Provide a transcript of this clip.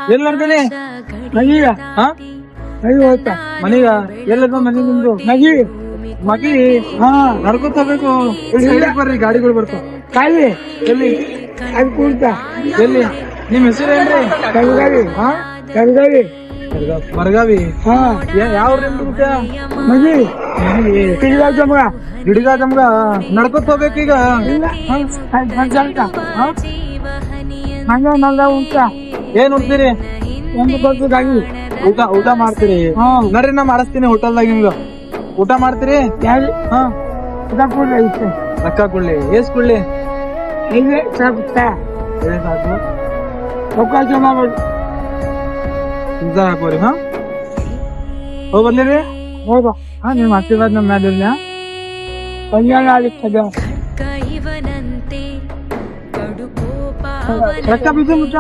ಎಲ್ಲಿ ನಡ್ತೀನಿ ಮಗೀಗ ಹಾ ಮಗಿ ಹೋಗ್ತಾ ಮನೀಗ ಎಲ್ಲದ ಮನೆ ನಿಮ್ದು ಮಗಿ ಮಗಿ ಹಾ ನಡ್ಕೊತ ಹೋಗ್ಬೇಕು ಸೈಡಿಗೆ ಬರ್ರಿ ಗಾಡಿಗಳು ಬರ್ತಾವ ಕಾಲಿ ಎಲ್ಲಿ ಅದು ಕೂಡ್ತಾ ಎಲ್ಲಿ ನಿಮ್ ಹೆಸರು ಏನ್ರಿ ಕಲ್ಗಾವಿ ಹಾ ಕಲ್ಗಾವಿ ಮರಗಾವಿ ಹಾ ಯಾವ ನಿಮ್ದು ಮಗಿ ತಿರ್ಗಾ ಜಮಗ ಗಿಡಿಗ ನಮ್ಗ ನಡ್ಕೊತ ಹೋಗ್ಬೇಕೀಗ ಇಲ್ಲ ಪಂಚಾಂತ ಹಂಗ ನಲ್ದ ಉಂಟ ಏನ್ ಉಣ್ತೀರಿ ಒಂದು ಕೊಟ್ಟು ಗಾಡಿ ಊಟ ಮಾಡ್ತೀರಿ ಹಾ ಬರ್ರಿ ನಾ ಮಾಡಿಸ್ತೀನಿ ಹೋಟೆಲ್ದಾಗ ನಿಮ್ಗ ಊಟ ಮಾಡ್ತೀರಿ ಯಾರು ಹಾ ಊಟ ಕೂಡ ಐತೆ ರೊಕ್ಕ ಕೊಡ್ಲಿ ಎಸ್ ಕೊಡ್ಲಿ ಹೀಗೆ ಸಾಕುತ್ತ ಏ ಸಾಕು ರೊಕ್ಕ ಜಮಾ ಮಾಡಿ ಪಿಜ್ಜಾ ಹಾಕೋರಿ ಹಾ ಹೋಗ್ ಬಂದಿರಿ ಹೋಗ ಹಾ ನಿಮ್ ಆಶೀರ್ವಾದ ನಮ್ಮ ಮ್ಯಾಲ ಇರ್ಲಿ, ಹಾ? ಕಲ್ಯಾಣ ಆಗ್ತದ ರೊಕ್ಕ ಬೀಜ ಮುಚ್ಚ